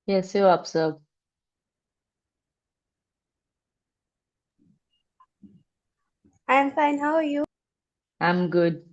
कैसे हो आप सब? I'm fine. How are you? I'm good.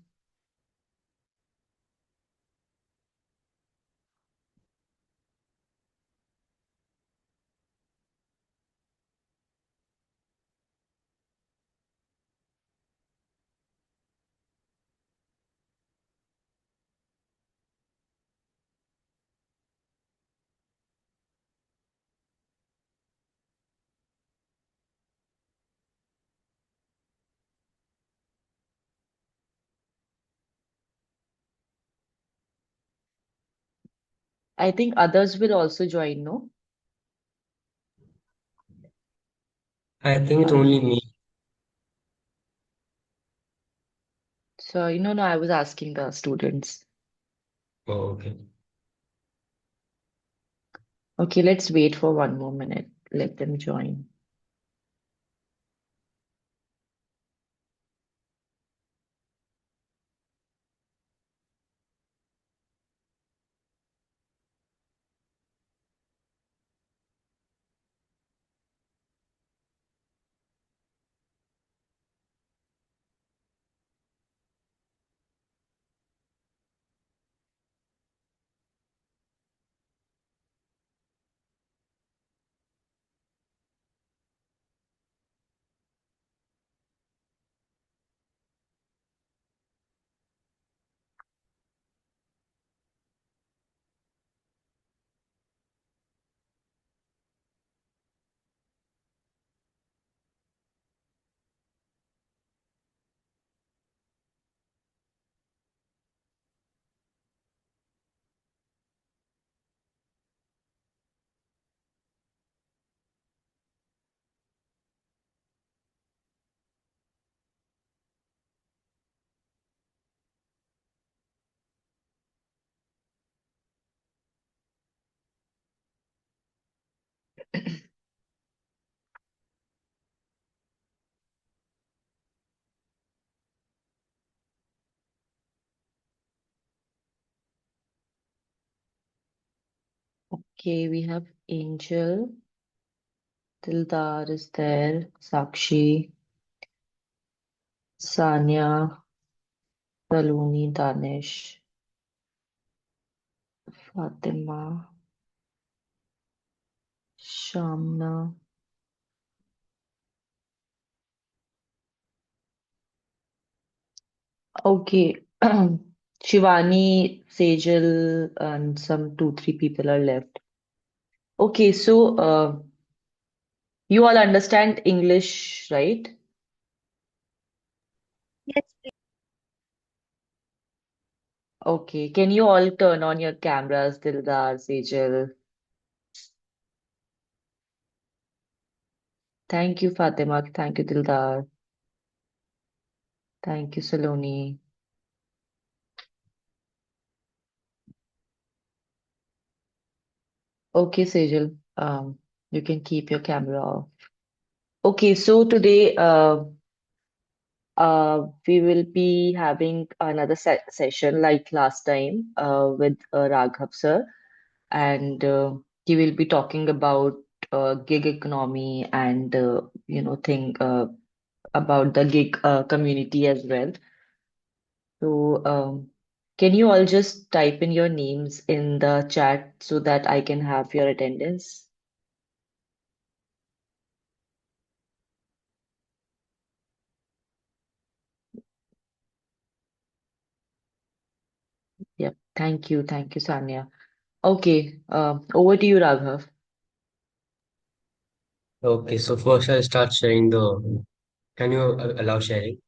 I think others will also join, no? I think it's Uh, only me. so, no, I was asking the students. Oh, okay. Okay, let's wait for one more minute. Let them join. Okay, we have Angel, Dildar is there, Sakshi, Sanya, Saloni, Danish, Fatima, Shamna. Okay, Shivani, Sejal, and some two, three people are left. Okay, so you all understand English, right? Yes, please. Okay, can you all turn on your cameras, Dildar, Sejal? Thank you, Fatima. Thank you, Dildar. Thank you, Saloni. Okay, Sejal, you can keep your camera off. Okay, so today we will be having another session like last time with Raghav sir, and he will be talking about gig economy and thing about the gig community as well. So, can you all just type in your names in the chat so that I can have your attendance? Yep. Thank you. Thank you, Sanya. Okay. Over to you, Raghav. Okay, so first I'll start sharing the. Can you allow sharing?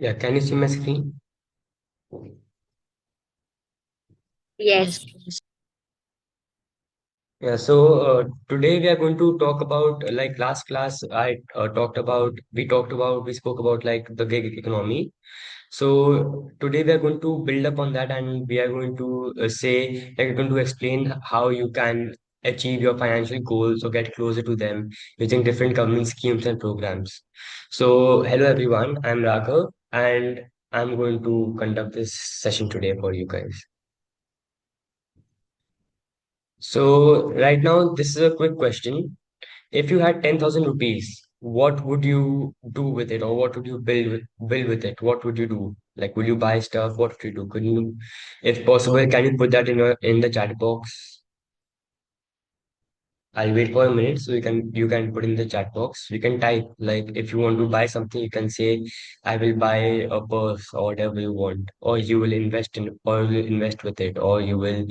Yeah, can you see my screen? Yes. Today we are going to talk about like last class we spoke about like the gig economy. So today we are going to build up on that, and we are going to we're going to explain how you can achieve your financial goals or get closer to them using different government schemes and programs. So hello everyone, I'm Raghav, and I'm going to conduct this session today for you guys. So right now, this is a quick question. If you had 10,000 rupees, what would you do with it, or what would you build with it? What would you do? Like, will you buy stuff? What would you do? Could you, if possible, can you put that in the chat box? I'll wait for a minute so you can put in the chat box. You can type like if you want to buy something, you can say I will buy a purse or whatever you want, or you will invest with it, or you will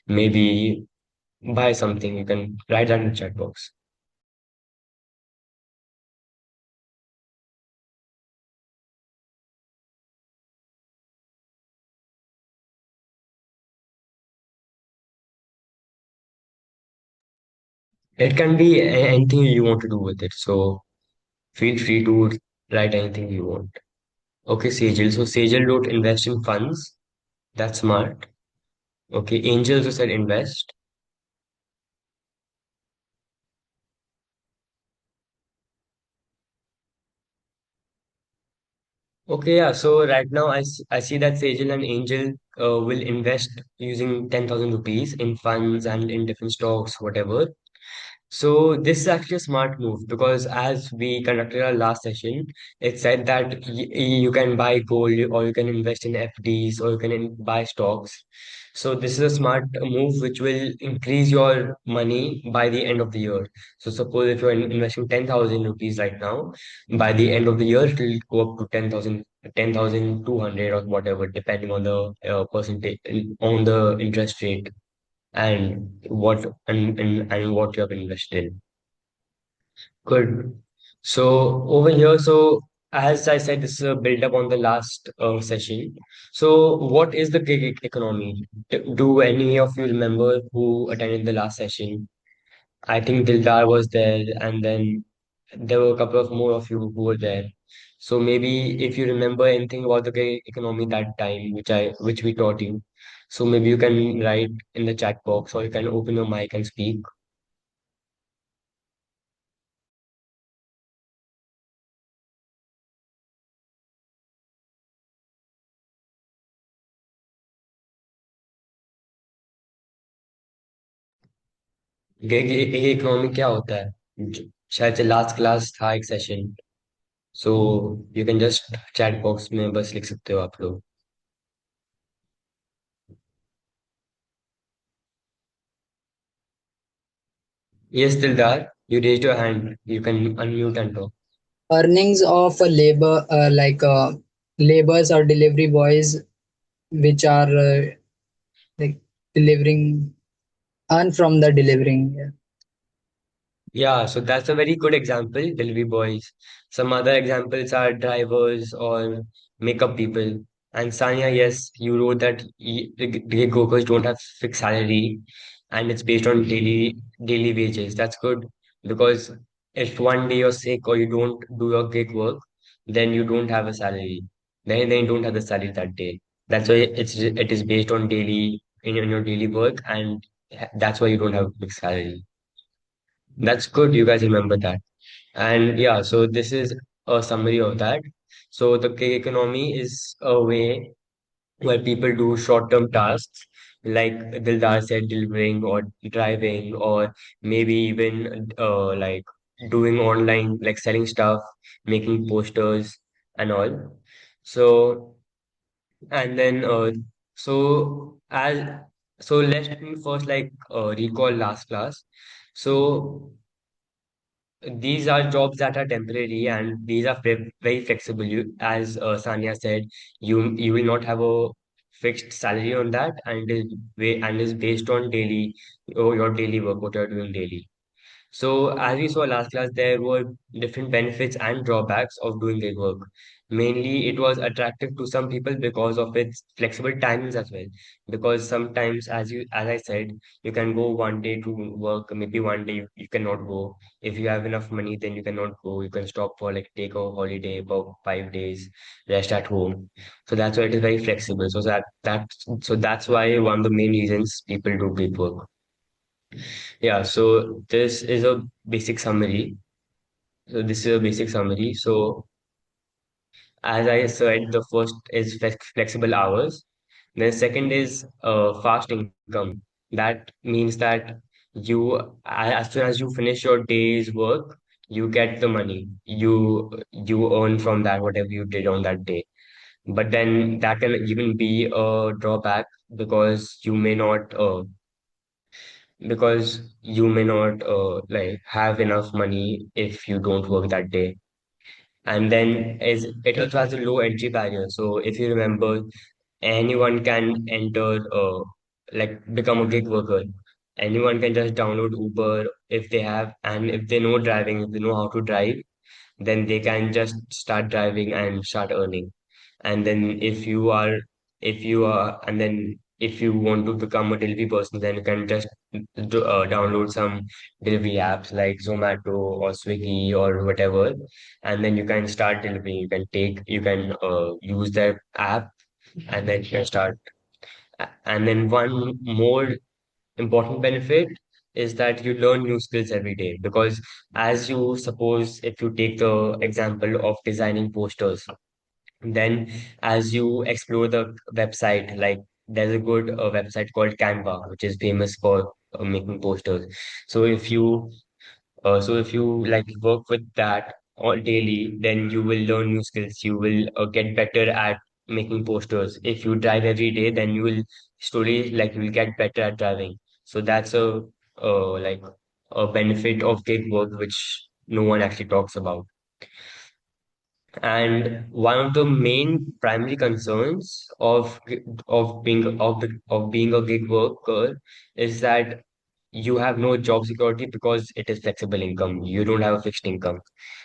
maybe buy something. You can write that in the chat box. It can be anything you want to do with it. So feel free to write anything you want. Okay, Sejal. So Sejal wrote invest in funds. That's smart. Okay, Angel also said invest. Okay, yeah. So right now I see that Sejal and Angel will invest using 10,000 rupees in funds and in different stocks, whatever. So this is actually a smart move because as we conducted our last session, it said that you can buy gold or you can invest in FDs or you can buy stocks. So this is a smart move which will increase your money by the end of the year. So suppose if you're investing 10,000 rupees right now, by the end of the year it will go up to 10,200 or whatever, depending on the percentage on the interest rate and what you have invested in. Good. So over here, so as I said, this is a build up on the last session. So what is the gig economy? Do any of you remember who attended the last session? I think Dildar was there, and then there were a couple of more of you who were there. So maybe if you remember anything about the gig economy that time, which we taught you, so maybe you can write in the chat box or you can open your mic and speak. Gig economy क्या होता है शायद से last class था एक session so you can just chat box में बस लिख सकते हो आप लोग yes Dildar you raise your hand you can unmute and talk Earnings of a labor laborers or delivery boys which are like delivering earn from the delivering. Yeah. Yeah, so that's a very good example, delivery boys. Some other examples are drivers or makeup people. And Sanya, yes, you wrote that the gig workers don't have fixed salary and it's based on daily wages. That's good because if one day you're sick or you don't do your gig work, then you don't have a salary. Then you don't have the salary that day. That's why it is based on in your daily work, and that's why you don't have a fixed salary. That's good. You guys remember that. And yeah, so this is a summary of that. So the gig economy is a way where people do short-term tasks, like Dildar said, delivering or driving, or maybe even like doing online, like selling stuff, making posters and all. So and then as so let me first recall last class. So these are jobs that are temporary and these are very flexible. As Sanya said, you will not have a fixed salary on that, and is based on your daily work, what you're doing daily. So, as we saw last class, there were different benefits and drawbacks of doing gig work. Mainly, it was attractive to some people because of its flexible timings as well. Because sometimes, as I said, you can go one day to work, maybe one day you cannot go. If you have enough money, then you cannot go. You can stop for like take a holiday about 5 days, rest at home. So that's why it is very flexible. So that's why one of the main reasons people do gig work. Yeah, so this is a basic summary. So this is a basic summary. So as I said, the first is flexible hours. The second is fast income. That means that as soon as you finish your day's work, you get the money. You earn from that whatever you did on that day. But then that can even be a drawback because you may not like have enough money if you don't work that day. And then is it also has a low entry barrier. So if you remember, anyone can enter like become a gig worker. Anyone can just download Uber if they have, and if they know driving, if they know how to drive, then they can just start driving and start earning. And then and then if you want to become a delivery person, then you can just download some delivery apps like Zomato or Swiggy or whatever, and then you can start delivering. You can use that app, and then you can start. And then one more important benefit is that you learn new skills every day, because as you suppose, if you take the example of designing posters, then as you explore the website, like there's a good website called Canva, which is famous for making posters. So if you like work with that all daily, then you will learn new skills. You will get better at making posters. If you drive every day, then you will slowly like you will get better at driving. So that's like a benefit of gig work which no one actually talks about. And one of the main primary concerns of being a gig worker is that you have no job security because it is flexible income. You don't have a fixed income.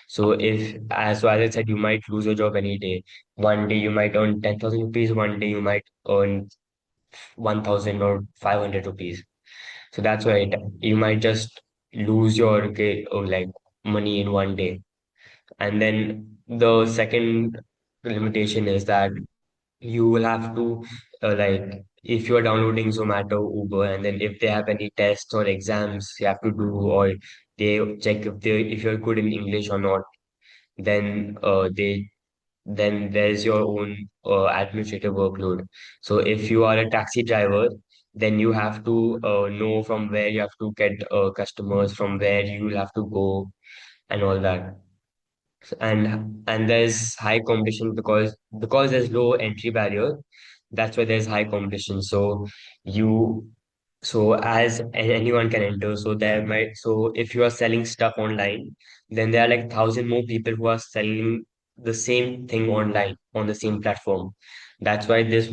So as I said, you might lose your job any day. One day you might earn 10,000 rupees. One day you might earn 1,000 or 500 rupees. So that's why you might just lose your like money in one day. And then the second limitation is that you will have to like if you are downloading Zomato, Uber, and then if they have any tests or exams you have to do, or they check if you're good in English or not, then there's your own administrative workload. So if you are a taxi driver, then you have to know from where you have to get customers, from where you will have to go, and all that. And there's high competition because there's low entry barrier. That's why there's high competition. You as anyone can enter, so if you are selling stuff online, then there are like 1,000 more people who are selling the same thing online on the same platform. That's why this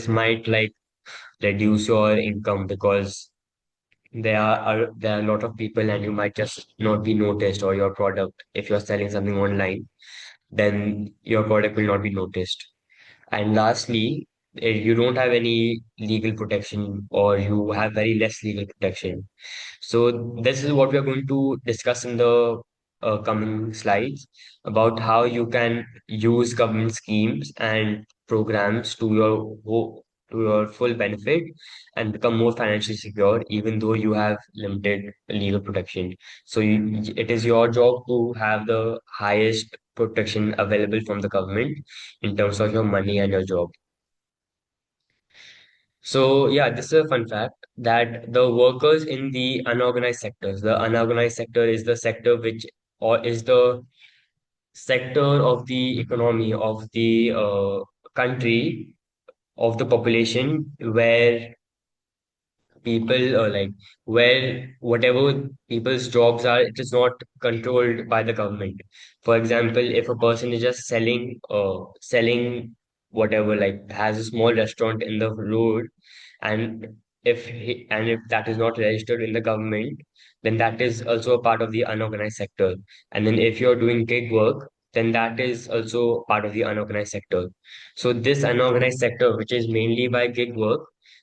might like reduce your income, because there are a lot of people and you might just not be noticed, or your product, if you're selling something online, then your product will not be noticed. And lastly, you don't have any legal protection, or you have very less legal protection. So this is what we are going to discuss in the coming slides, about how you can use government schemes and programs to your full benefit and become more financially secure, even though you have limited legal protection. It is your job to have the highest protection available from the government in terms of your money and your job. So yeah, this is a fun fact that the workers in the unorganized sector is the sector which or is the sector of the economy of the country, of the population, where people like where whatever people's jobs are, it is not controlled by the government. For example, if a person is just selling whatever, like has a small restaurant in the road, and if that is not registered in the government, then that is also a part of the unorganized sector. And then if you're doing gig work, then that is also part of the unorganized sector. So this unorganized sector, which is mainly by gig work,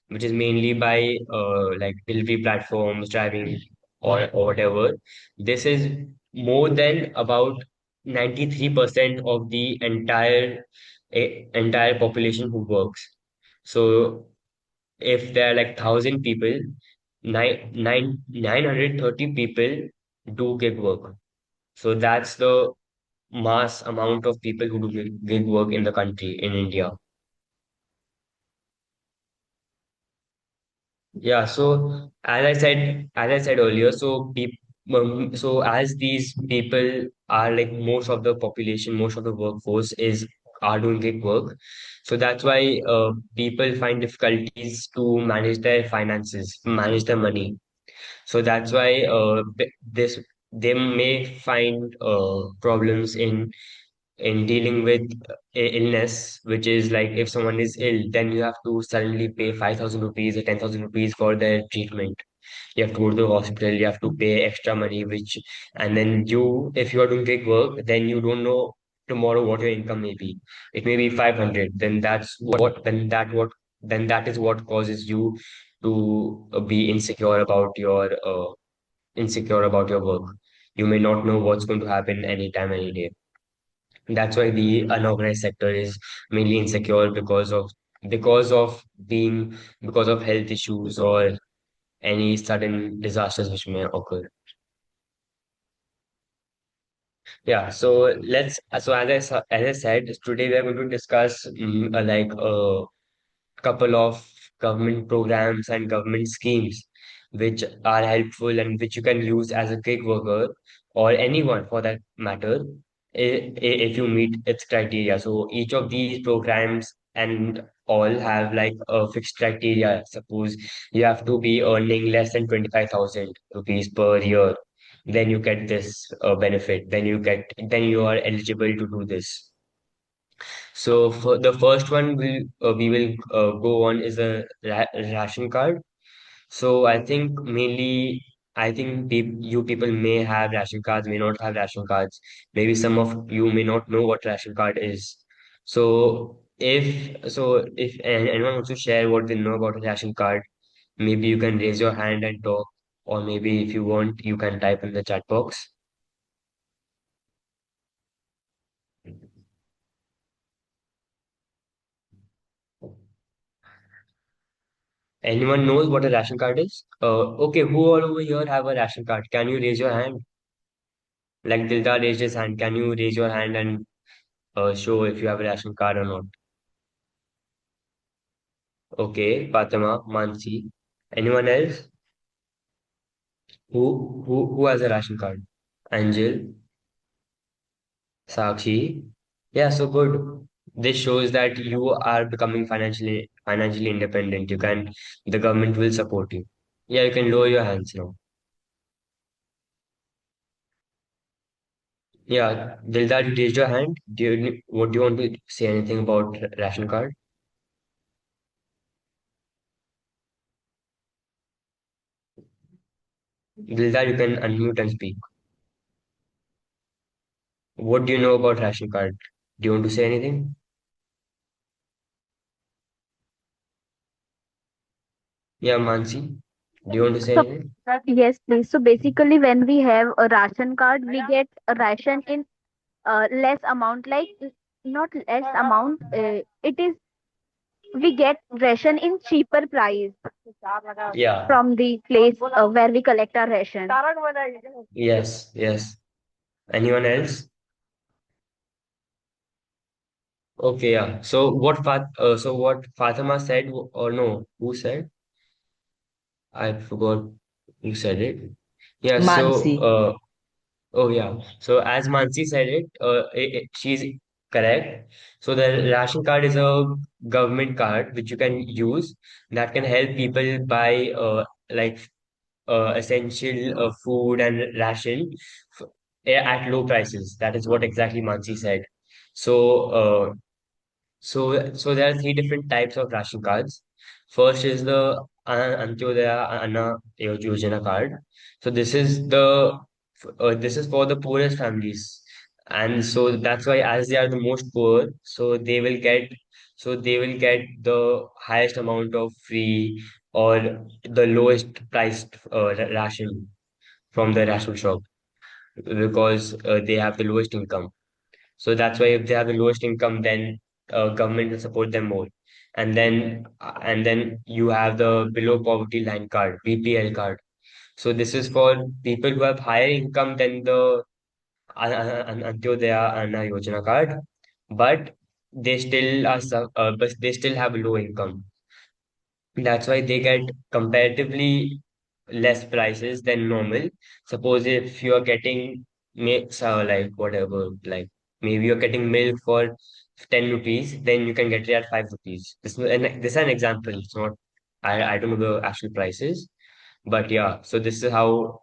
which is mainly by like delivery platforms, driving or whatever, this is more than about 93% of the entire population who works. So if there are like 1,000 people, 930 people do gig work. So that's the mass amount of people who do gig work in the country, in India. Yeah, so as I said earlier, so as these people are like most of the population, most of the workforce is are doing gig work. So that's why people find difficulties to manage their finances, manage their money. So that's why this they may find problems in dealing with illness, which is like if someone is ill, then you have to suddenly pay 5,000 rupees or 10,000 rupees for their treatment. You have to go to the hospital, you have to pay extra money, which, and then if you are doing gig work, then you don't know tomorrow what your income may be. It may be 500, then that is what causes you to be insecure about your work. You may not know what's going to happen anytime, any day. That's why the unorganized sector is mainly insecure because of being because of health issues or any sudden disasters which may occur. Yeah, so as I said, today we are going to discuss like couple of government programs and government schemes which are helpful and which you can use as a gig worker or anyone for that matter if you meet its criteria. So each of these programs and all have like a fixed criteria. Suppose you have to be earning less than 25,000 rupees per year, then you get this benefit. Then you are eligible to do this. So for the first one we will go on is a ration card. So I think you people may have ration cards, may not have ration cards. Maybe some of you may not know what ration card is. If anyone wants to share what they know about a ration card, maybe you can raise your hand and talk, or maybe if you want, you can type in the chat box. Anyone knows what a ration card is? Okay, who all over here have a ration card? Can you raise your hand? Like Dildar raised his hand. Can you raise your hand and show if you have a ration card or not? Okay, Fatima, Mansi. Anyone else? Who has a ration card? Angel, Sakshi. Yeah, so good. This shows that you are becoming financially independent. The government will support you. Yeah, you can lower your hands now. Yeah, Dildar, you raised your hand. Do you want to say anything about ration card? Dildar, you can unmute and speak. What do you know about ration card? Do you want to say anything? Yeah, Mansi, do you want to say So, anything? yes, please. So basically, when we have a ration card, we get a ration in less amount, like not less amount. It is we get ration in cheaper price Yeah. from the place where we collect our ration. Yes, yes. Anyone else? Okay, yeah. So what Fatima said or no, who said? I forgot who said it. Yeah, Mansi. oh yeah. So as Mansi said she's correct. So the ration card is a government card which you can use that can help people buy like essential food and ration f- at low prices. That is what exactly Mansi said. So, so there are three different types of ration cards. First is the Antyodaya Anna Yojana card. So this is for the poorest families, and so that's why as they are the most poor, so they will get the highest amount of free or the lowest priced ration from the ration shop because they have the lowest income. So that's why if they have the lowest income, then government will support them more. And then you have the below poverty line card, BPL card. So this is for people who have higher income than the Antyodaya Anna Yojana card, but but they still have low income. That's why they get comparatively less prices than normal. Suppose if you are getting like whatever, like maybe you're getting milk for 10 rupees, then you can get it at 5 rupees. This is an example. It's not, I don't know the actual prices, but yeah, so this is how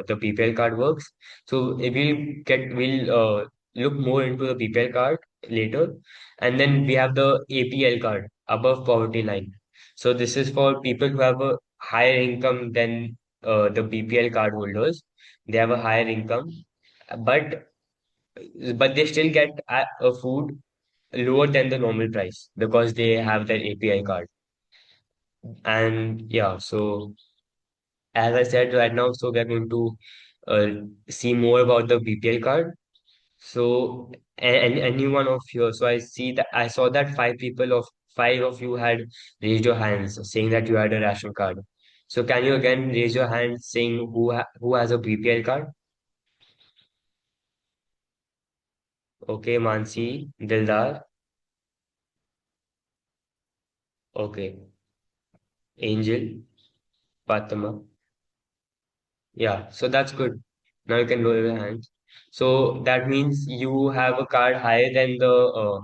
the BPL card works. So if we'll look more into the BPL card later, and then we have the APL card, above poverty line. So this is for people who have a higher income than the BPL card holders. They have a higher income, but they still get a food lower than the normal price because they have that API card. And yeah, so as I said right now, so we're going to uh, see more about the BPL card. So, and any one of you, so I saw that five of you had raised your hands saying that you had a ration card. So can you again raise your hand saying who has a BPL card? Okay, Mansi, Dildar, okay, Angel, Fatima. Yeah, so that's good. Now you can lower your hands. So that means you have a card higher than the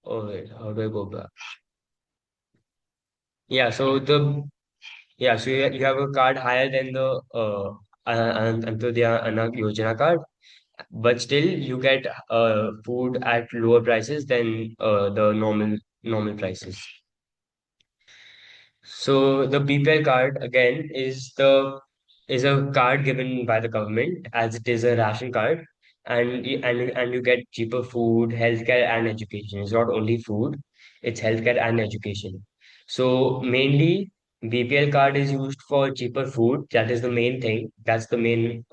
oh wait, how do I go back? Yeah, so you have a card higher than the Antyodaya Anna Yojana card, but still you get food at lower prices than the normal prices. So the BPL card again is a card given by the government as it is a ration card, and you get cheaper food, healthcare, and education. It's not only food; it's healthcare and education. So mainly BPL card is used for cheaper food. That is the main thing. That's the main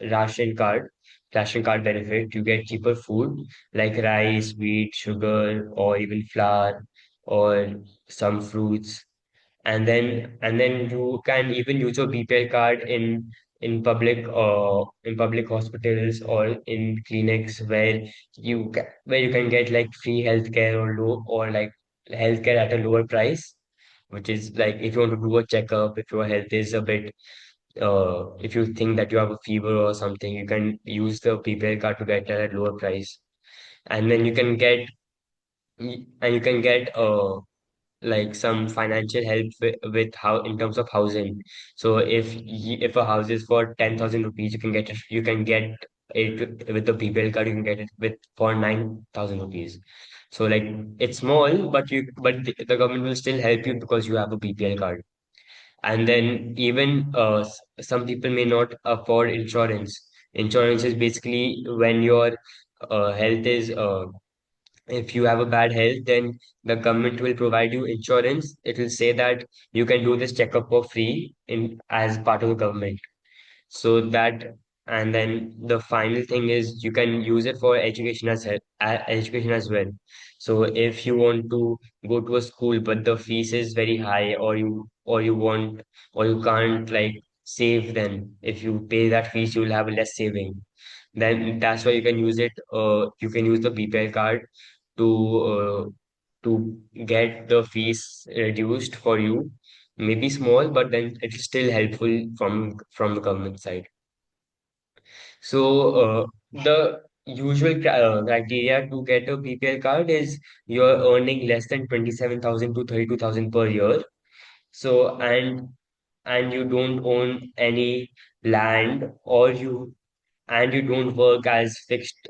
ration card benefit. You get cheaper food like rice, wheat, sugar, or even flour, or some fruits, and then you can even use your BPL card in public hospitals or in clinics where where you can get like free healthcare or like healthcare at a lower price, which is like if you want to do a checkup, if your health is a bit if you think that you have a fever or something, you can use the BPL card to get that at lower price, and then you can get like some financial help with how in terms of housing. So if a house is for 10,000 rupees, you can get it with the BPL card. You can get it with for 9,000 rupees. So like it's small, but the government will still help you because you have a BPL card. And then even some people may not afford insurance. Insurance is basically when your health is if you have a bad health, then the government will provide you insurance. It will say that you can do this checkup for free in as part of the government. So that, and then the final thing is you can use it for education as well. So if you want to go to a school, but the fees is very high, or you can't like save, then if you pay that fees, you will have less saving. Then that's why you can use it. You can use the BPL card to to get the fees reduced for you. Maybe small, but then it's still helpful from the government side. So the usual criteria to get a BPL card is you're earning less than 27,000 to 32,000 per year. So and you don't own any land, and you don't work as fixed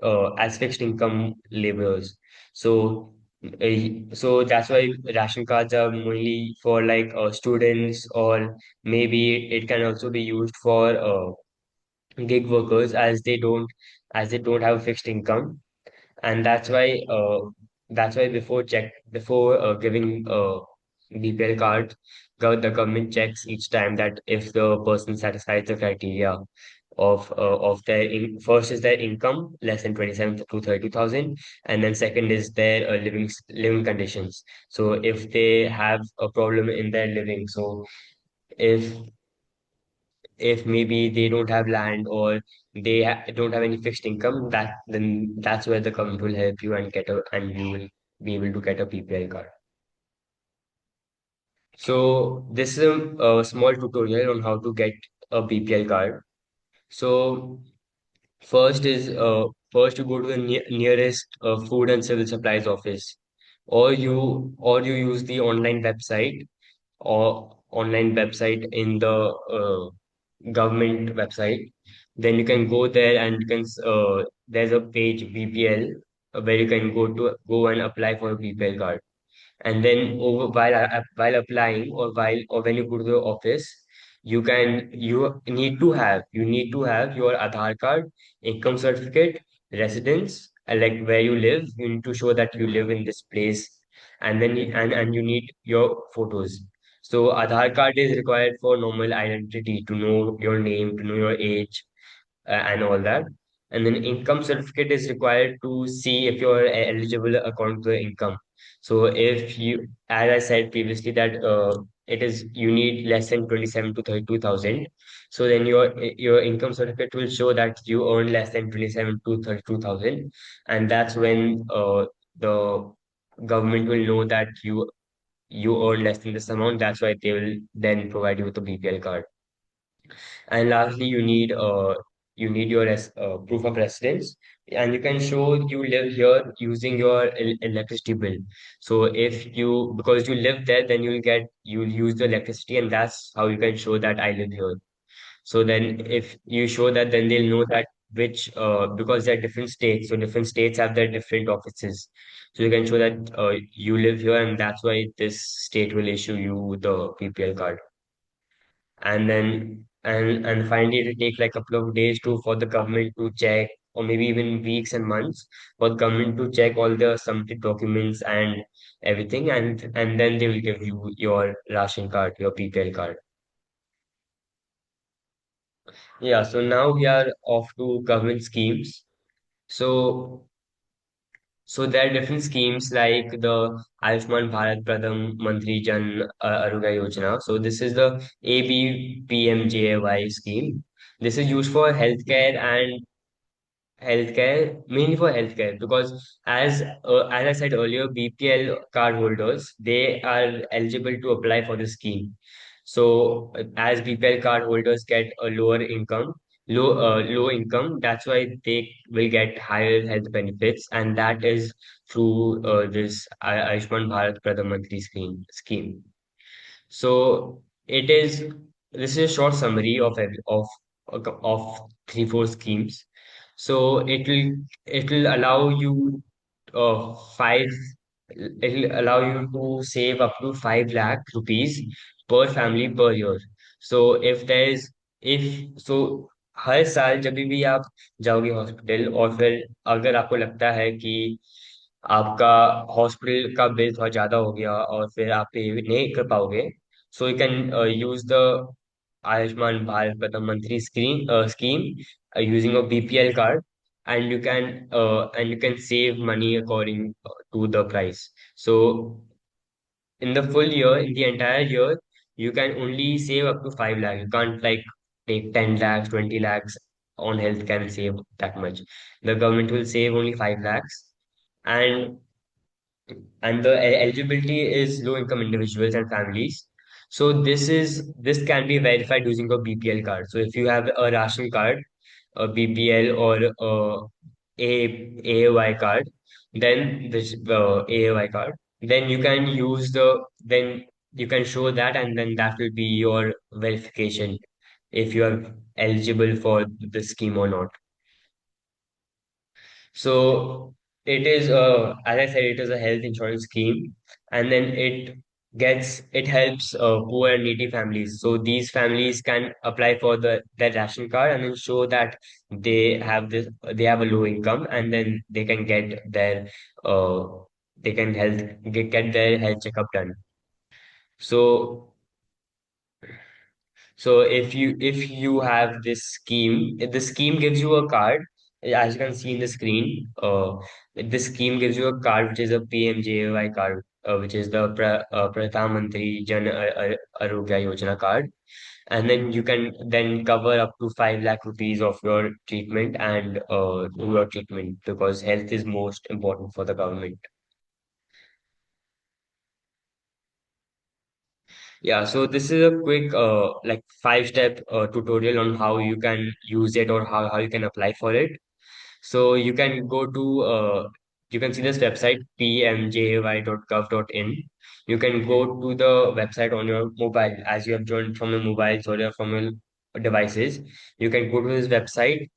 income laborers. So So that's why ration cards are mainly for like students, or maybe it can also be used for gig workers, as they don't have a fixed income. And that's why before giving BPL card, the government checks each time that if the person satisfies the criteria of first is their income less than 27 to 32,000, and then second is their living conditions. So if they have a problem in their living, so if maybe they don't have land, or don't have any fixed income, then that's where the government will help you and you will be able to get a PPL card. So this is a small tutorial on how to get a BPL card. So first is first you go to the nearest food and civil supplies office, or you use the online website in the government website. Then you can go there and there's a page BPL, where you can go and apply for a BPL card. And then while applying, or when you go to the office, you need to have your Aadhaar card, income certificate, residence, like where you live. You need to show that you live in this place, and and you need your photos. So Aadhaar card is required for normal identity, to know your name, to know your age, and all that. And then income certificate is required to see if you're eligible according to the income. So if you, as I said previously, that you need less than 27 to 32,000. So then your income certificate will show that you earn less than 27 to 32,000, and that's when the government will know that you earn less than this amount. That's why they will then provide you with a BPL card. And lastly, you need your proof of residence, and you can show you live here using your electricity bill. So if you, because you live there, then you'll use the electricity, and that's how you can show that I live here. So then if you show that, then they'll know that which because there are different states, so different states have their different offices. So you can show that you live here, and that's why this state will issue you the PPL card. And then and finally, it will take like a couple of days for the government to check, or maybe even weeks and months, for the government to check all the submitted documents and everything, and then they will give you your ration card, your PPL card. Yeah, so now we are off to government schemes. So there are different schemes like the Ayushman Bharat Pradhan Mantri Jan Arogya Yojana. So this is the ABPMJAY scheme. This is used for healthcare, mainly for healthcare, because as I said earlier, BPL card holders, they are eligible to apply for the scheme. So as BPL card holders get a low income, that's why they will get higher health benefits, and that is through this Ayushman Bharat Pradhan Mantri scheme. So it is this is a short summary of three, four schemes. So it will allow you five it will allow you to save up to 5 lakh rupees per family per year. So if so हर साल जब भी आप जाओगे hospital, और फिर अगर आपको लगता है कि आपका हॉस्पिटल का बिल थोड़ा ज्यादा हो गया और फिर आप पे नहीं कर पाओगे, सो you can use the Ayushman Bharat प्रधानमंत्री scheme using a BPL card, and you can save money according to the price. So in the full year, in the entire year, you can only save up to 5 lakh. You can't like take 10 lakhs, 20 lakhs on health can save that much. The government will save only 5 lakhs. And eligibility is low income individuals and families. So this can be verified using a BPL card. So if you have a ration card, a BPL, or AAY card, then this AAY card, then you can show that, and then that will be your verification if you are eligible for the scheme or not. So it is as I said, it is a health insurance scheme, and then it helps poor and needy families. So these families can apply for their ration card and then show that they have a low income, and then they can get their uh get their health checkup done. So so if you have this scheme, if the scheme gives you a card, as you can see in the screen. The scheme gives you a card which is a PMJAY card, which is the Pradhan Mantri Jan Arogya Yojana card, and then you can then cover up to 5 lakh rupees of your treatment and do your treatment because health is most important for the government. Yeah, so this is a quick like 5 step tutorial on how you can use it or how you can apply for it. So you can see this website pmjay.gov.in. You can go to the website on your mobile as you have joined from your mobiles or from your devices. You can go to this website,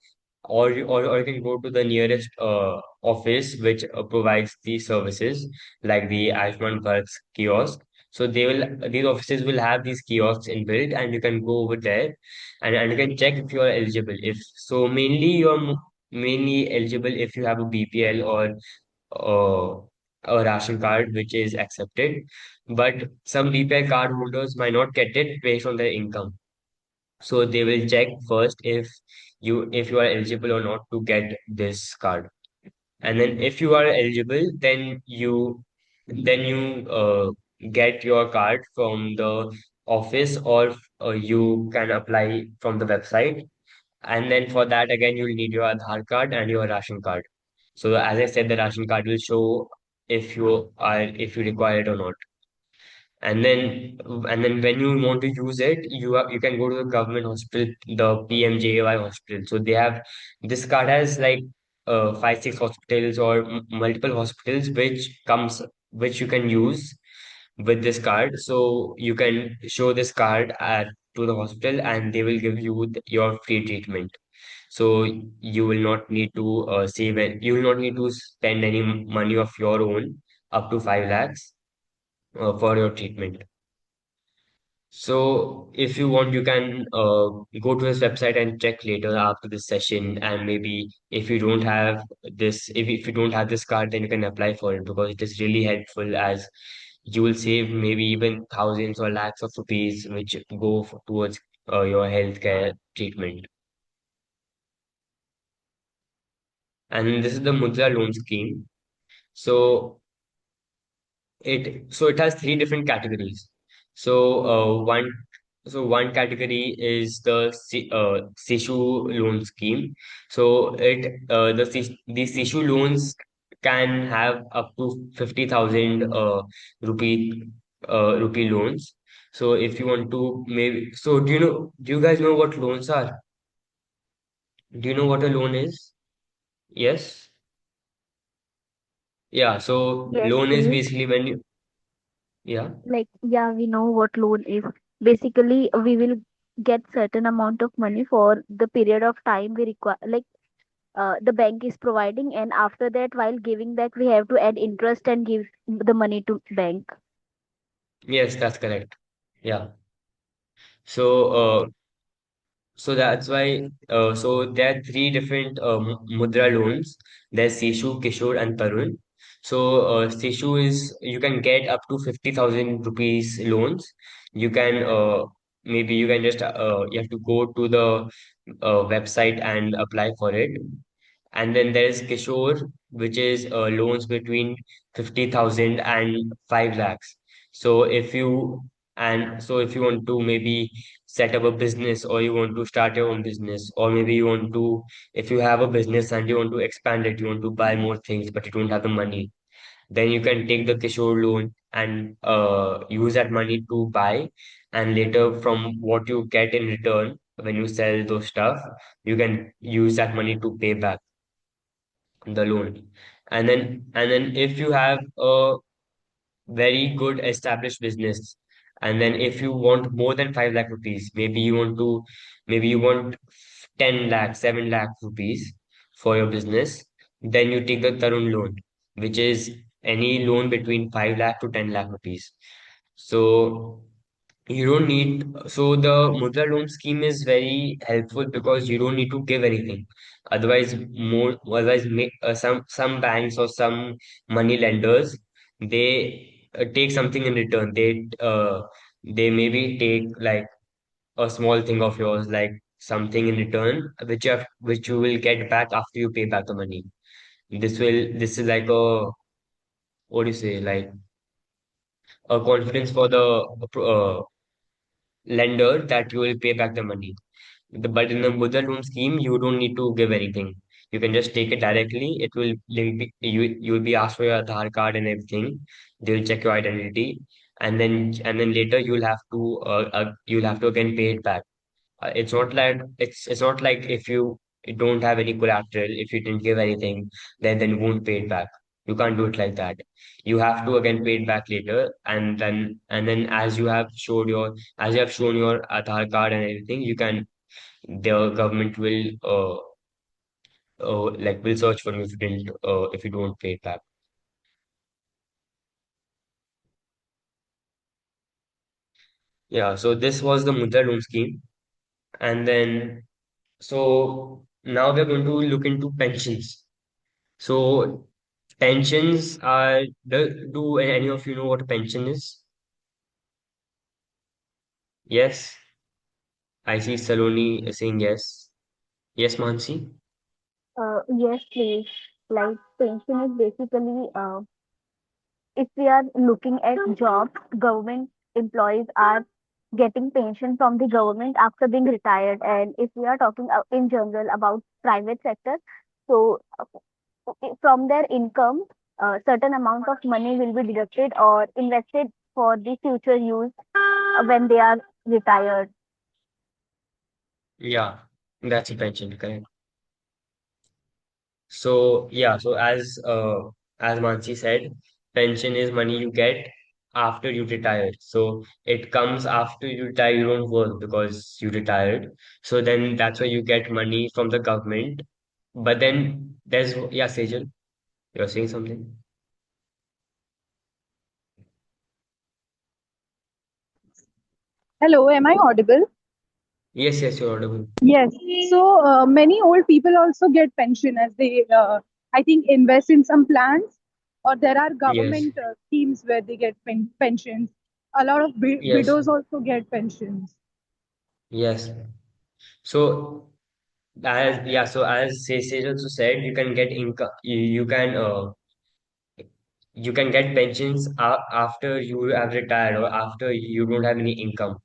or you can go to the nearest office which provides these services like the Ayushman Bharat kiosk. So these offices will have these kiosks inbuilt, and you can go over there, and you can check if you are eligible. If so, mainly eligible if you have a BPL or a ration card which is accepted. But some BPL card holders might not get it based on their income. So they will check first if you are eligible or not to get this card. And then if you are eligible, then you get your card from the office, or you can apply from the website. And then for that again you'll need your Aadhaar card and your ration card. So as I said, the ration card will show if you require it or not. And then when you want to use it, you can go to the government hospital, the PMJAY hospital. So they have this card has like 5 6 hospitals or multiple hospitals which you can use with this card. So you can show this card at to the hospital, and they will give you your free treatment. So you will not need to you will not need to spend any money of your own up to 5 lakhs for your treatment. So if you want, you can go to his website and check later after this session. And maybe if you don't have this card, then you can apply for it because it is really helpful, as you will save maybe even thousands or lakhs of rupees which towards your healthcare treatment. And this is the Mudra loan scheme. So it has three different categories. So one category is the Sishu loan scheme. So these Sishu loans can have up to 50,000 rupee rupee loans. So if you want to maybe so do you guys know what loans are? Do you know what a loan is? Yes. Yeah. So Yes, loan is please. basically when you yeah. Like, yeah, we know what loan is. Basically, we will get certain amount of money for the period of time we require, like the bank is providing, and after that, while giving that, we have to add interest and give the money to bank. Yes, that's correct. Yeah. So that's why there are three different mudra loans. There's Sishu, Kishore, and Tarun. So Sishu is you can get up to 50,000 rupees loans. You can maybe you can just you have to go to the website and apply for it. And then there's Kishore, which is loans between 50,000 and 5 lakhs. So if you want to maybe set up a business, or you want to start your own business, or maybe if you have a business and you want to expand it, you want to buy more things, but you don't have the money, then you can take the Kishore loan and use that money to buy. And later, from what you get in return, when you sell those stuff, you can use that money to pay back the loan. And then if you have a very good established business, and then if you want more than 5 lakh rupees, maybe you want 10 lakh 7 lakh rupees for your business, Then you take the Tarun loan, which is any loan between 5 lakh to 10 lakh rupees. So you don't need, so the Mudra loan scheme is very helpful because you don't need to give anything. Otherwise, some banks or some money lenders, they take something in return. They maybe take like a small thing of yours, like something in return, which you will get back after you pay back the money. This is like a, what do you say, like a confidence for the lender that you will pay back the money. But in the Mudra loan scheme, you don't need to give anything. You can just take it directly. You will be asked for your Aadhaar card and everything. They will check your identity, and then later you'll have to again pay it back. It's not like if you don't have any collateral, if you didn't give anything, then you won't pay it back. You can't do it like that. You have to again pay it back later, and then as you have shown your Aadhaar card and everything, the government will search for you if you don't pay it back. Yeah, so this was the Mudra loan scheme, and then so now we're going to look into pensions. So pensions are, do any of you know what a pension is? Yes, I see Saloni saying yes. Yes, Mansi? Yes, please. Like pension is basically if we are looking at jobs, government employees are getting pension from the government after being retired. And if we are talking in general about private sector, so from their income, certain amount of money will be deducted or invested for the future use when they are retired. Yeah, that's a pension, correct. So yeah, so as Mansi said, pension is money you get after you retire. So it comes after you retire, you don't work because you retired. So then that's why you get money from the government. But then yeah, Sejal, you're saying something? Hello, am I audible? Yes, yes, you're audible. Yes. So many old people also get pension as they, I think, invest in some plans, or there are Yes, government schemes where they get pensions. A lot of yes, widows also get pensions. yes. So as Sejal also said, you can get income. You can get pensions after you have retired or after you don't have any income.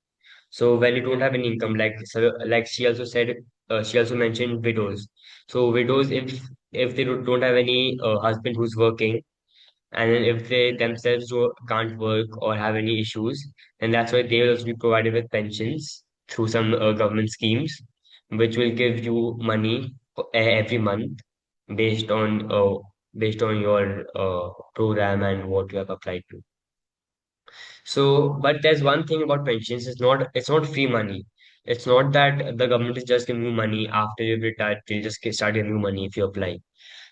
So when you don't have any income, like she also said, she also mentioned widows. So widows, if they don't have any husband who's working, and then if they themselves can't work or have any issues, then that's why they will also be provided with pensions through some government schemes, which will give you money every month based on uh, based on your program and what you have applied to. So, but there's one thing about pensions, it's not free money. It's not that the government is just giving you money after you've retired, they'll just start giving you money if you apply.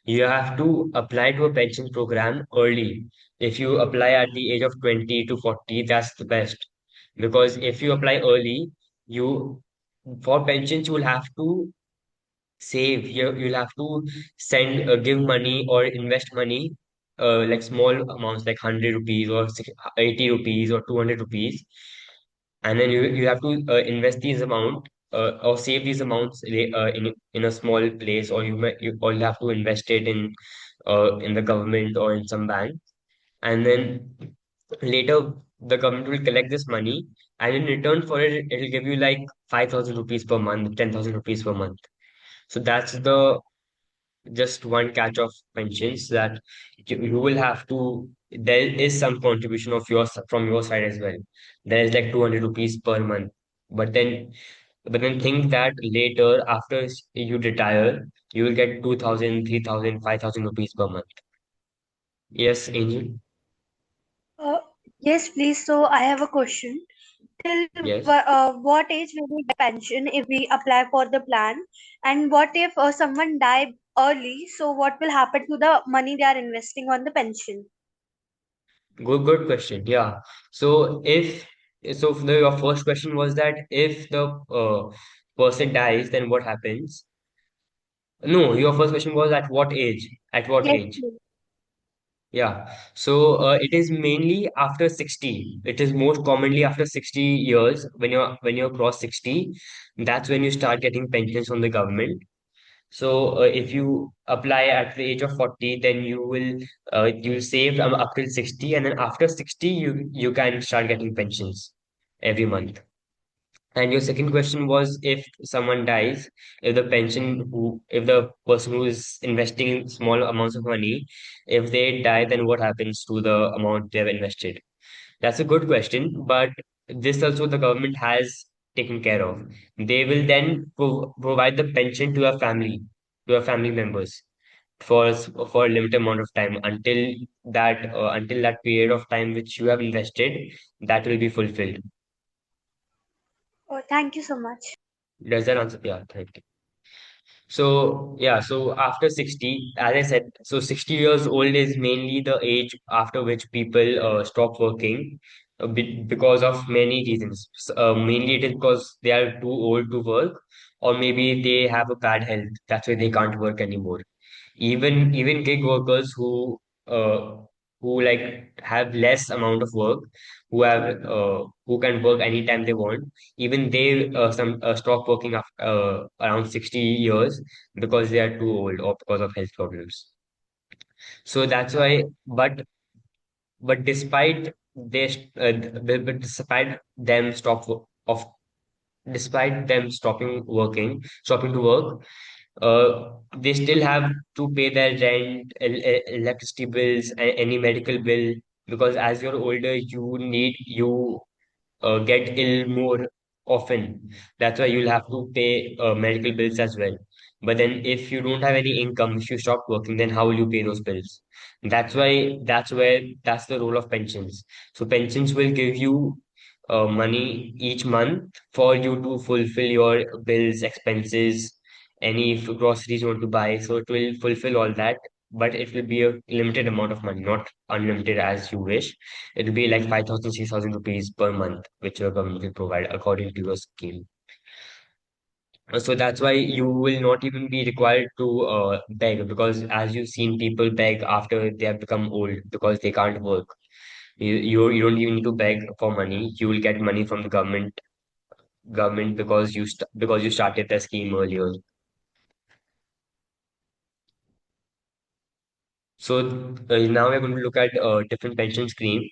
You have to apply to a pension program early. If you apply at the age of 20 to 40, that's the best. Because if you apply early, you for pensions you will have to save. You'll have to give money or invest money, like small amounts like 100 rupees or 80 rupees or 200 rupees, and then you have to invest these amount or save these amounts in a small place, or you have to invest it in the government or in some bank, and then later the government will collect this money, and in return for it it'll give you like 5,000 rupees per month, 10,000 rupees per month. So that's the just one catch of pensions, that you will have to, there is some contribution of yours from your side as well. There is like 200 rupees per month, but then think that later after you retire you will get 2,000, 3,000, 5,000 rupees per month. Yes, Angel? Uh, yes, please. So I have a question. Till Yes. what age will we get pension if we apply for the plan? And what if someone die early, so what will happen to the money they are investing on the pension? Good question. Yeah. So if your first question was that if the person dies, then what happens? No, your first question was at what age? At what Yes, age? please. Yeah. So it is mainly after 60. It is most commonly after 60 years when you're cross 60. That's when you start getting pensions from the government. So if you apply at the age of 40, then you'll save up till 60, and then after 60 you can start getting pensions every month. And your second question was if someone dies, if the person who is investing small amounts of money, if they die, then what happens to the amount they have invested? That's a good question, but this also the government has taken care of. They will then provide the pension to your family members for a limited amount of time until that period of time which you have invested that will be fulfilled. Oh, thank you so much. Does that answer? Yeah, thank you. So, yeah, so after 60, as I said, so 60 years old is mainly the age after which people stop working because of many reasons. Mainly it is because they are too old to work, or maybe they have a bad health. That's why they can't work anymore. Even gig workers uh, who like have less amount of work, who can work anytime they want, even they some stop working after around 60 years because they are too old or because of health problems. So that's why, but despite them of despite them stopping to work, they still have to pay their rent, electricity bills, any medical bill, because as you're older, you get ill more often. That's why you'll have to pay medical bills as well. But then, if you don't have any income, if you stop working, then how will you pay those bills? That's the role of pensions. So pensions will give you money each month for you to fulfill your bills, expenses, any groceries you want to buy. So it will fulfill all that, but it will be a limited amount of money, not unlimited as you wish. It'll be like 5,000, 6,000 rupees per month, which your government will provide according to your scheme. So that's why you will not even be required to beg, because as you've seen people beg after they have become old because they can't work. You don't even need to beg for money. You will get money from the government because you started the scheme earlier. So now we're going to look at different pension schemes,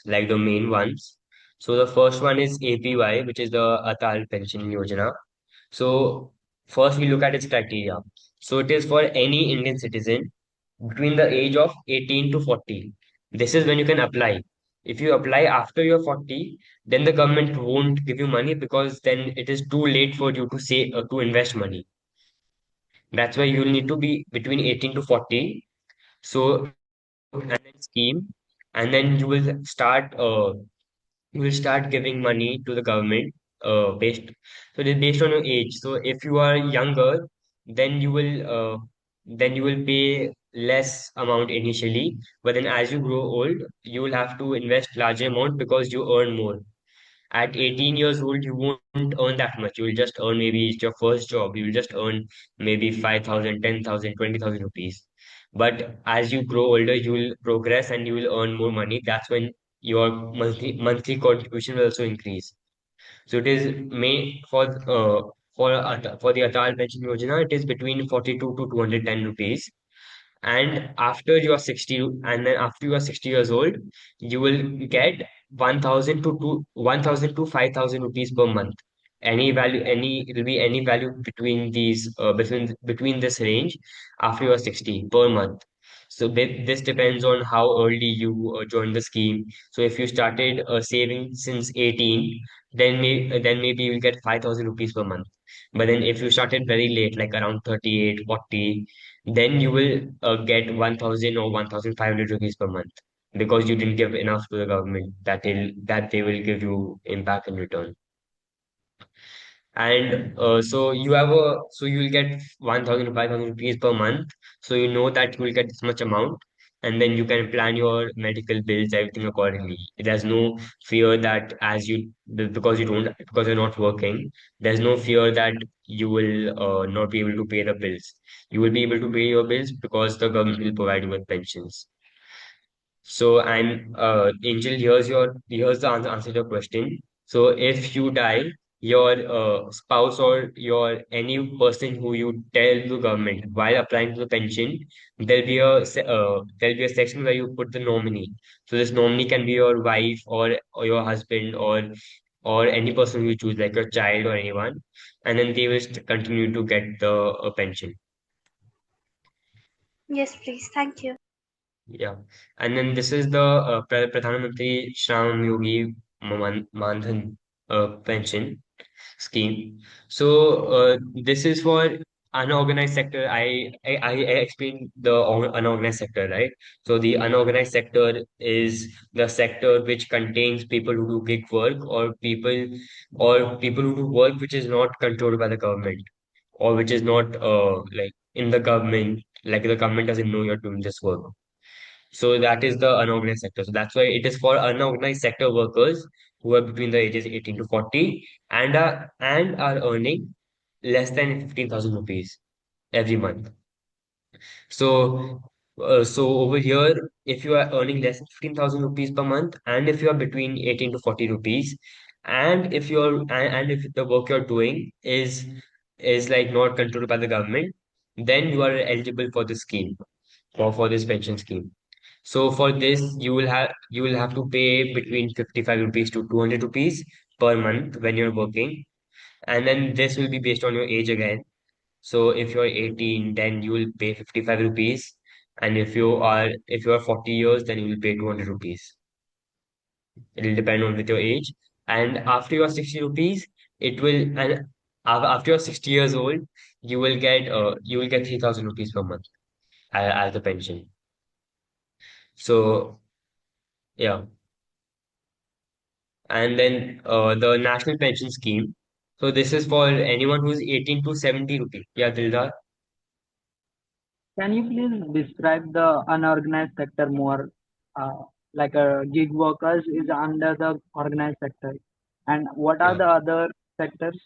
like the main ones. So the first one is APY, which is the Atal Pension Yojana. So first we look at its criteria. So it is for any Indian citizen between the age of 18 to 40. This is when you can apply. If you apply after you're 40, then the government won't give you money because then it is too late for you to say to invest money. That's why you'll need to be between 18 to 40. So and then scheme, and then you will start giving money to the government based so it is based on your age. So if you are younger, then you will pay less amount initially, but then as you grow old, you will have to invest larger amount because you earn more. At 18 years old, you won't earn that much. You will just earn, maybe it's your first job, you will just earn maybe 5,000, 10,000, 20,000 rupees. But as you grow older, you will progress and you will earn more money. That's when your monthly contribution will also increase. So it is made for the Atal Pension Yojana, it is between 42 to 210 rupees. And after you are 60, and then after you are 60 years old, you will get 1,000 to 5,000 rupees per month. It will be any value between this range after you are 60 per month. So this depends on how early you join the scheme. So if you started saving since 18, then maybe you will get 5,000 rupees per month. But then if you started very late, like around 38, 40, then you will get 1,000 or 1,500 rupees per month because you didn't give enough to the government that they will give you in back in return. And so you'll get 1,000 to 5,000 rupees per month. So you know that you will get this much amount, and then you can plan your medical bills, everything accordingly. There's no fear that because you're not working, there's no fear that you will not be able to pay the bills. You will be able to pay your bills because the government will provide you with pensions. So, and Angel, here's the answer to your question. So, if you die, your spouse or your any person who you tell the government while applying to the pension, there'll be a section where you put the nominee. So, this nominee can be your wife or your husband or any person you choose, like your child or anyone, and then they will continue to get the pension. Yes, please. Thank you. Yeah, and then this is the Pradhan Mantri Shram Yogi Mandhan pension scheme. So this is for unorganized sector. I explained the unorganized sector, right? So the unorganized sector is the sector which contains people who do gig work or people who do work which is not controlled by the government or which is not like in the government, like the government doesn't know you're doing this work. So that is the unorganized sector. So that's why it is for unorganized sector workers who are between the ages 18 to 40 and are earning less than 15,000 rupees every month. So so over here, if you are earning less than 15,000 rupees per month, and if you are between 18 to 40 rupees, and if the work you're doing is like not controlled by the government, then you are eligible for this scheme, for this pension scheme. So for this, you will have to pay between 55 rupees to 200 rupees per month when you're working, and then this will be based on your age again. So if you're 18, then you will pay 55 rupees, and if you are 40 years, then you will pay 200 rupees. It will depend on with your age. And after you're 60 rupees, it will and after you're 60 years old, you will get 3,000 rupees per month as the pension. So yeah. And then the national pension scheme. So this is for anyone who's 18 to 70 rupees. Yeah, Dildar. Can you please describe the unorganized sector more? Like gig workers is under the organized sector, and what are Yeah. the other sectors?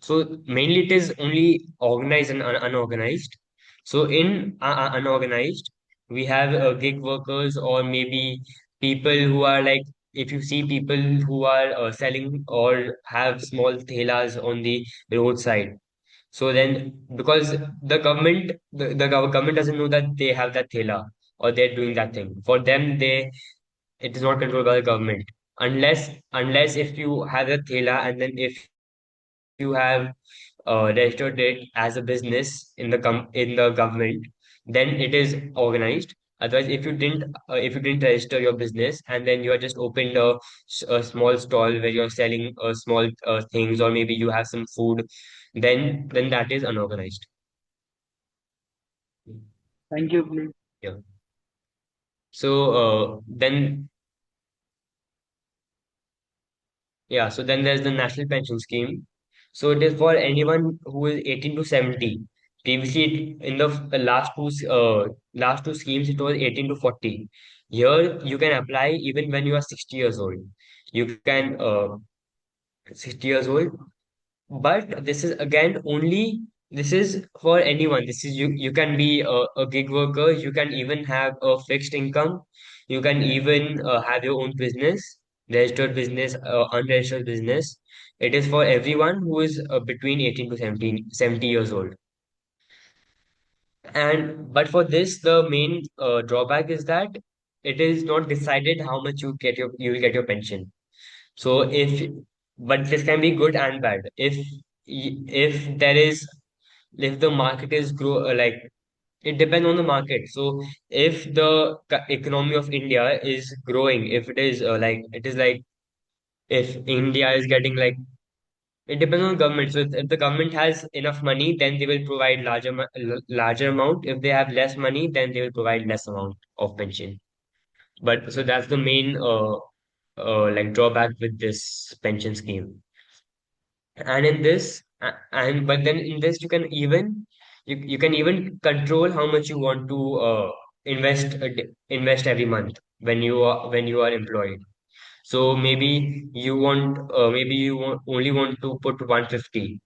So mainly it is only organized and unorganized. So in unorganized, we have gig workers or maybe people who are like, if you see people who are selling or have small thelas on the roadside. So then, because the government doesn't know that they have that thela or they're doing that thing. For them, it is not controlled by the government. Unless if you have a thela and then if you have registered it as a business in the government, then it is organized. Otherwise, if you didn't register your business and then you are just opened a small stall where you're selling small things, or maybe you have some food, then that is unorganized. Thank you, please. Yeah. So then yeah, so then there's the national pension scheme. So it is for anyone who is 18 to 70. Previously, in the last two schemes, it was 18 to 40. Here, you can apply even when you are 60 years old. You can 60 years old, but this is again only this is for anyone. This is you can be a gig worker, you can even have a fixed income, you can even have your own business, registered business, unregistered business. It is for everyone who is between 18 to 70 years old. And but for this, the main drawback is that it is not decided how much you will get your pension. So but this can be good and bad. If there is if the market is grow like it depends on the market. So if the economy of India is growing, if it is like if India is getting like it depends on government. So if the government has enough money, then they will provide larger amount. If they have less money, then they will provide less amount of pension. But so that's the main like drawback with this pension scheme. And in this, and but then in this, you can even control how much you want to invest every month when you are employed. So maybe you only want to put 150,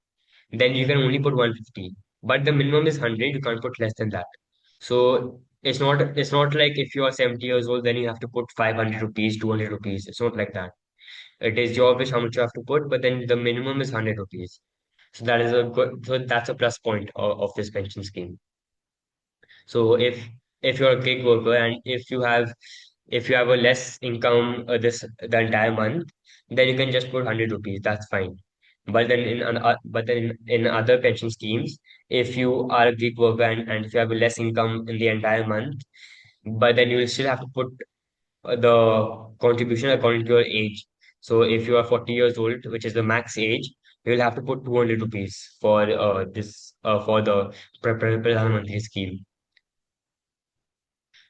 then you can only put 150. But the minimum is 100, you can't put less than that. So it's not like if you are 70 years old, then you have to put 500 rupees, 200 rupees. It's not like that. It is your wish how much you have to put, but then the minimum is 100 rupees. So that's a plus point of this pension scheme. So if you're a gig worker and if you have a less income this the entire month, then you can just put 100 rupees. That's fine. But then in other pension schemes, if you are a gig worker and if you have a less income in the entire month, but then you will still have to put the contribution according to your age. So if you are 40 years old, which is the max age, you will have to put 200 rupees for this for the Pradhan Mantri scheme.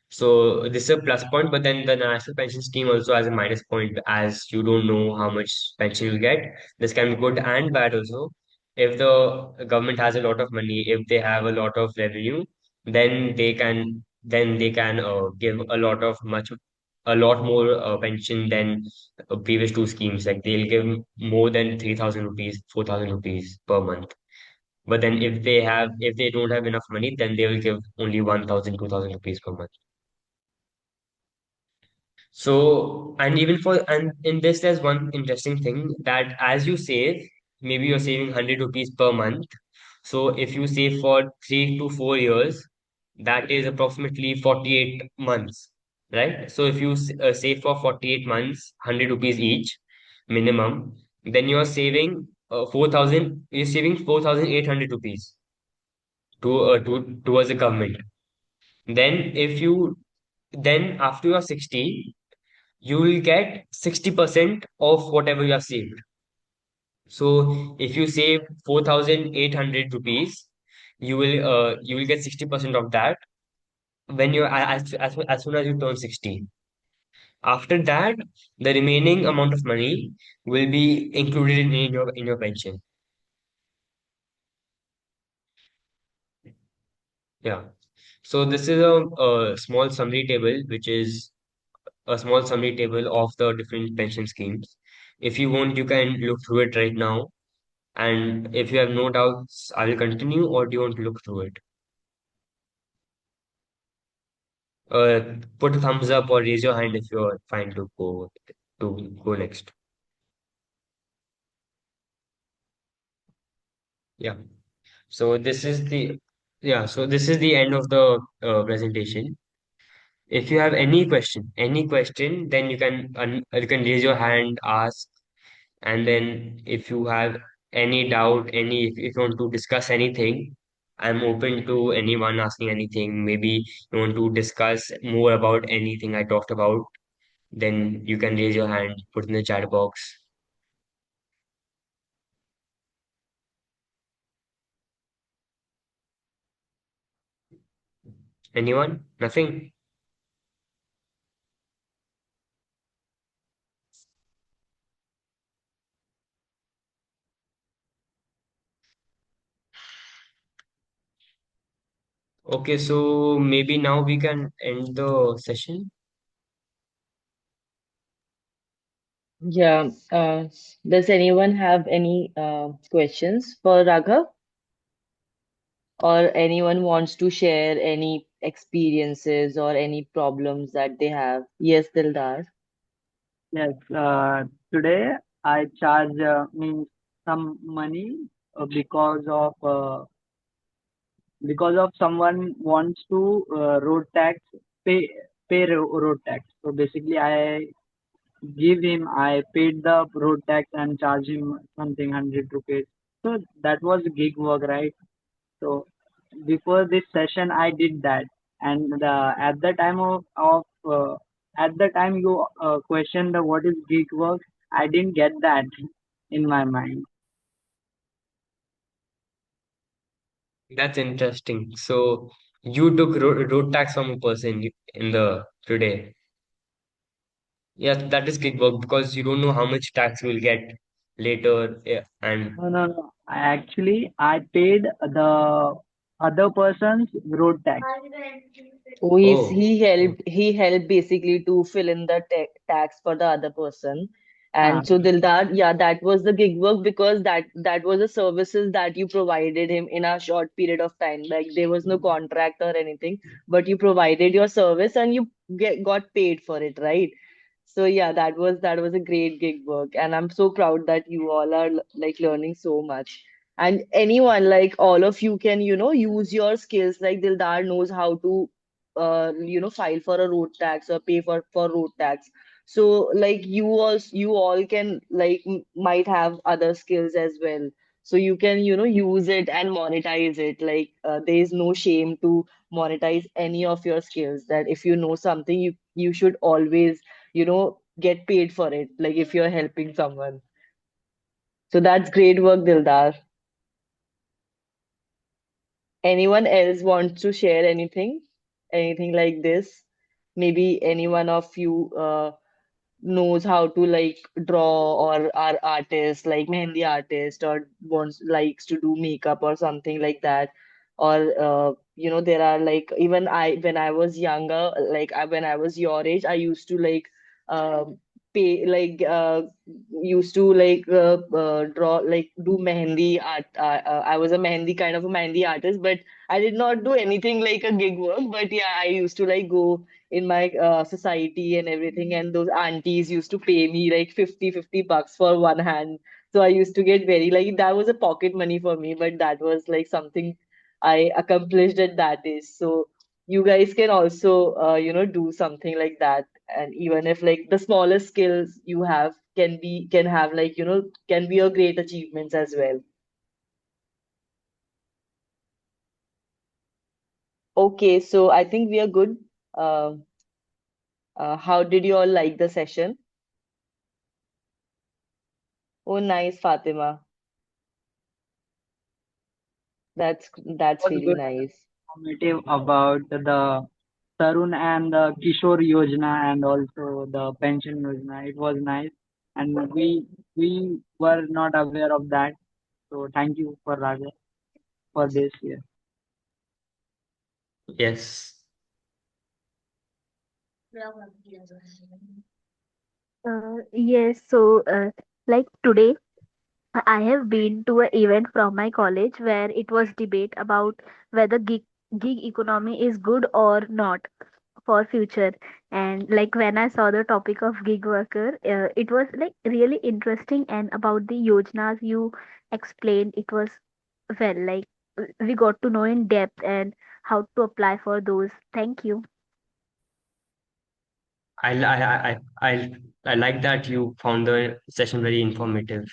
So this is a plus point, but then the national pension scheme also has a minus point as you don't know how much pension you'll get. This can be good and bad also. If the government has a lot of money, if they have a lot of revenue, then they can give a lot more pension than previous two schemes. Like they'll give more than 3,000 rupees, 4,000 rupees per month. But then if they don't have enough money, then they will give only 1,000, 2,000 rupees per month. So, and even for, and in this, there's one interesting thing that as you save, maybe you're saving 100 rupees per month. So, if you save for 3 to 4 years, that is approximately 48 months, right? So, if you save for 48 months, 100 rupees each minimum, then you're saving 4,800 rupees towards the government. Then, then after you're 60, you will get 60% of whatever you have saved. So if you save 4,800 rupees, you will get 60% of that when you as soon as you turn 60. After that, the remaining amount of money will be included in your pension. Yeah. So this is a small summary table, which is a small summary table of the different pension schemes. If you want, you can look through it right now. And if you have no doubts, I will continue, or do you want to look through it? Put a thumbs up or raise your hand if you're fine to go next. Yeah. So this is the so this is the end of the presentation. If you have any question, then you can raise your hand, ask, and then if you have any doubt, if you want to discuss anything, I'm open to anyone asking anything. Maybe you want to discuss more about anything I talked about, then you can raise your hand, put in the chat box. Anyone? Nothing? Okay, so maybe now we can end the session. Yeah. Does anyone have any questions for Raghav? Or anyone wants to share any experiences or any problems that they have? Yes, Dildar. Yes, today I charge means some money because of someone wants to road tax pay road tax. So basically, I paid the road tax and charge him something 100 rupees. So that was gig work, right? So before this session, I did that, and at the time at the time you questioned the what is gig work, I didn't get that in my mind. That's interesting. So you took road tax from a person in the today. Yes, that is gig work because you don't know how much tax you will get. later, and No, no, no. I paid the other person's road tax. Oh, oh, he helped basically to fill in the tax for the other person. Ah, And so Dildar, yeah, that was the gig work because that was the services that you provided him in a short period of time. Like there was no contract or anything, but you provided your service and you got paid for it, right? So yeah, that was a great gig work, and I'm so proud that you all are like learning so much. And anyone, like all of you, can use your skills. Like Dildar knows how to file for a road tax or pay for road tax. So like you all can like might have other skills as well. So you can use it and monetize it. Like there is no shame to monetize any of your skills. That if you know something, you should always get paid for it. Like if you're helping someone. So that's great work, Dildar. Anyone else wants to share anything? Anything like this? Maybe any one of you knows how to like draw or are artist like mehendi artist or wants likes to do makeup or something like that. Or there are like even I when I was younger, like when I was your age, I used to like pay like used to like draw like do mehendi art. I was a mehendi kind of a mehendi artist, but I did not do anything like a gig work. But yeah, I used to like go in my society and everything, and those aunties used to pay me like 50 bucks for one hand. So I used to get very like that was a pocket money for me, but that was like something I accomplished at that age. So you guys can also do something like that. And even if like the smallest skills you have can have like can be a great achievements as well. Okay, so I think we are good. uh, how did you all like the session? Oh, nice, Fatima. That's was really good, nice. informative about the Tarun and the Kishore Yojana and also the pension Yojana. It was nice, and we were not aware of that. So thank you for Raja for this. Yeah. yes. Yes, so like today, I have been to an event from my college where it was debate about whether gig economy is good or not for future. And like when I saw the topic of gig worker, it was like really interesting, and about the yojanas you explained, it was well like we got to know in depth and how to apply for those. Thank you. I like that you found the session very informative.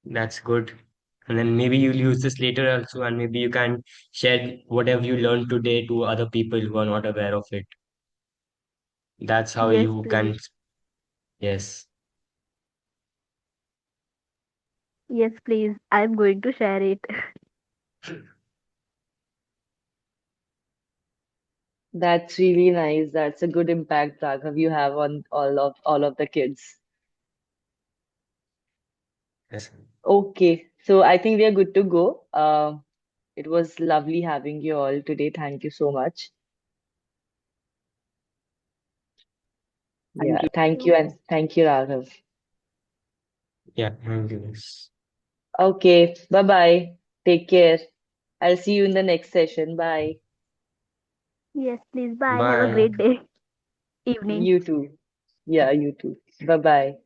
That's good. And then maybe you'll use this later also, and maybe you can share whatever you learned today to other people who are not aware of it. That's how Yes, you please. can, yes. Yes, please. I'm going to share it. That's really nice. That's a good impact, Raghav, you have on all of the kids. Yes. Okay, so I think we are good to go. It was lovely having you all today. Thank you so much. Thank Yeah, you. thank you, and thank you, Raghav. Yeah, thank you. Yes. Okay, bye bye. Take care. I'll see you in the next session. Bye. Yes, please. Bye. Have a Bye. great day, evening. You too. Yeah, you too. Bye bye.